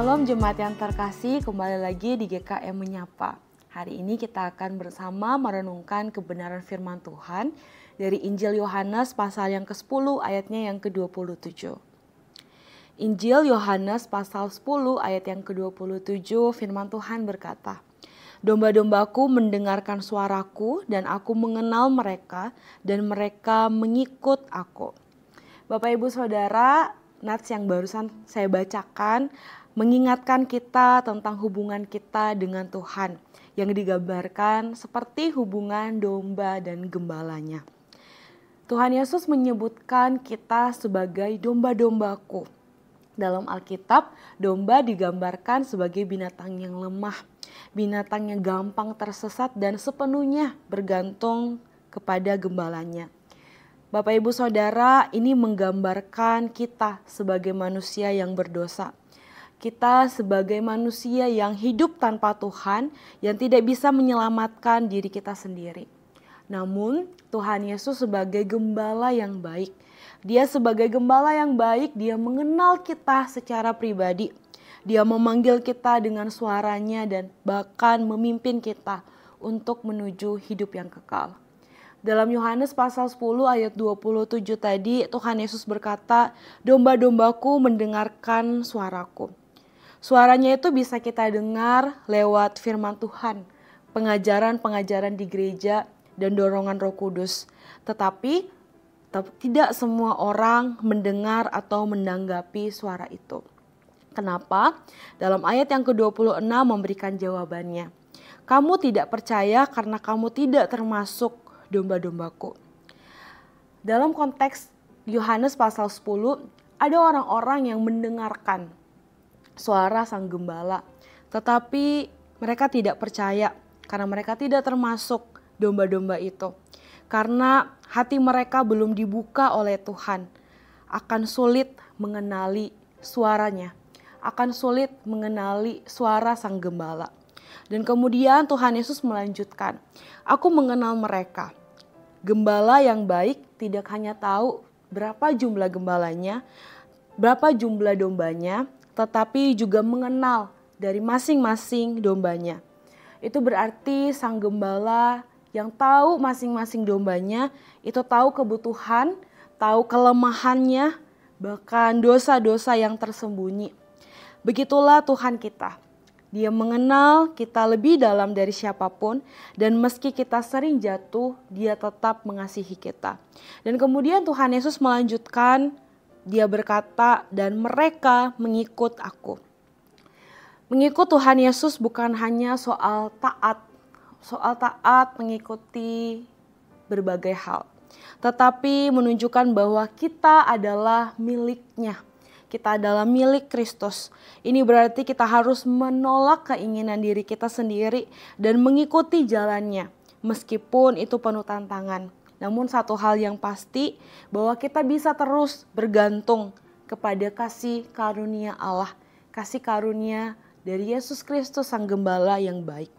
Shalom jemaat yang terkasih, kembali lagi di GKM Menyapa. Hari ini kita akan bersama merenungkan kebenaran firman Tuhan dari Injil Yohanes pasal yang ke-10 ayatnya yang ke-27. Injil Yohanes pasal 10 ayat yang ke-27, firman Tuhan berkata, "Domba-dombaku mendengarkan suaraku dan aku mengenal mereka dan mereka mengikut aku." Bapak Ibu Saudara, nats yang barusan saya bacakan mengingatkan kita tentang hubungan kita dengan Tuhan yang digambarkan seperti hubungan domba dan gembalanya. Tuhan Yesus menyebutkan kita sebagai domba-dombaku. Dalam Alkitab, domba digambarkan sebagai binatang yang lemah, binatang yang gampang tersesat dan sepenuhnya bergantung kepada gembalanya. Bapak Ibu Saudara, ini menggambarkan kita sebagai manusia yang berdosa. Kita sebagai manusia yang hidup tanpa Tuhan, yang tidak bisa menyelamatkan diri kita sendiri. Namun, Tuhan Yesus sebagai gembala yang baik. Dia sebagai gembala yang baik, dia mengenal kita secara pribadi. Dia memanggil kita dengan suaranya dan bahkan memimpin kita untuk menuju hidup yang kekal. Dalam Yohanes pasal 10 ayat 27 tadi, Tuhan Yesus berkata, "Domba-dombaku mendengarkan suaraku." Suaranya itu bisa kita dengar lewat firman Tuhan, pengajaran-pengajaran di gereja, dan dorongan Roh Kudus. Tetapi tidak semua orang mendengar atau menanggapi suara itu. Kenapa? Dalam ayat yang ke-26 memberikan jawabannya. "Kamu tidak percaya karena kamu tidak termasuk domba-dombaku." Dalam konteks Yohanes pasal 10, ada orang-orang yang mendengarkan suara sang gembala, tetapi mereka tidak percaya karena mereka tidak termasuk domba-domba itu. Karena hati mereka belum dibuka oleh Tuhan, akan sulit mengenali suaranya, akan sulit mengenali suara sang gembala. Dan kemudian Tuhan Yesus melanjutkan, "Aku mengenal mereka." Gembala yang baik tidak hanya tahu berapa jumlah gembalanya, berapa jumlah dombanya, tetapi juga mengenal dari masing-masing dombanya. Itu berarti sang gembala yang tahu masing-masing dombanya, itu tahu kebutuhan, tahu kelemahannya, bahkan dosa-dosa yang tersembunyi. Begitulah Tuhan kita. Dia mengenal kita lebih dalam dari siapapun, dan meski kita sering jatuh, dia tetap mengasihi kita. Dan kemudian Tuhan Yesus melanjutkan, dia berkata, "Dan mereka mengikut aku." Mengikut Tuhan Yesus bukan hanya soal taat mengikuti berbagai hal, tetapi menunjukkan bahwa kita adalah miliknya. Kita adalah milik Kristus. Ini berarti kita harus menolak keinginan diri kita sendiri dan mengikuti jalannya, meskipun itu penuh tantangan. Namun satu hal yang pasti, bahwa kita bisa terus bergantung kepada kasih karunia Allah, kasih karunia dari Yesus Kristus sang gembala yang baik.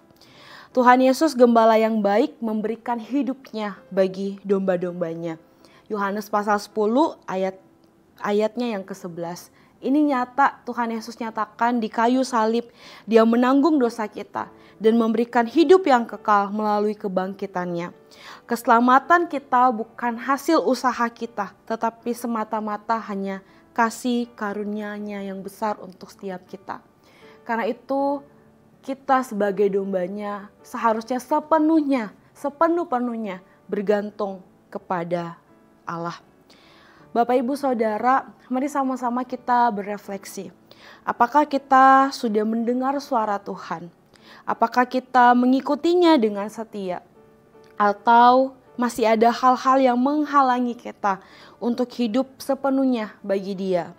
Tuhan Yesus gembala yang baik memberikan hidupnya bagi domba-dombanya. Yohanes pasal 10 ayatnya yang ke-11. Ini nyata, Tuhan Yesus nyatakan di kayu salib, dia menanggung dosa kita dan memberikan hidup yang kekal melalui kebangkitannya. Keselamatan kita bukan hasil usaha kita, tetapi semata-mata hanya kasih karunia-Nya yang besar untuk setiap kita. Karena itu kita sebagai dombanya seharusnya sepenuh-penuhnya bergantung kepada Allah. Bapak Ibu Saudara, mari sama-sama kita berefleksi. Apakah kita sudah mendengar suara Tuhan? Apakah kita mengikutinya dengan setia? Atau masih ada hal-hal yang menghalangi kita untuk hidup sepenuhnya bagi Dia?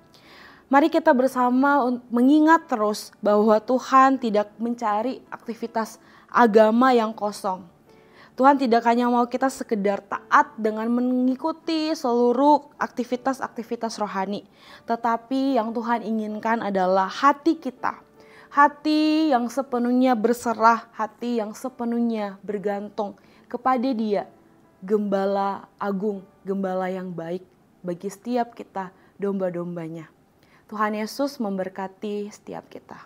Mari kita bersama mengingat terus bahwa Tuhan tidak mencari aktivitas agama yang kosong. Tuhan tidak hanya mau kita sekedar taat dengan mengikuti seluruh aktivitas-aktivitas rohani. Tetapi yang Tuhan inginkan adalah hati kita. Hati yang sepenuhnya berserah, hati yang sepenuhnya bergantung kepada Dia. Gembala agung, gembala yang baik bagi setiap kita domba-dombanya. Tuhan Yesus memberkati setiap kita.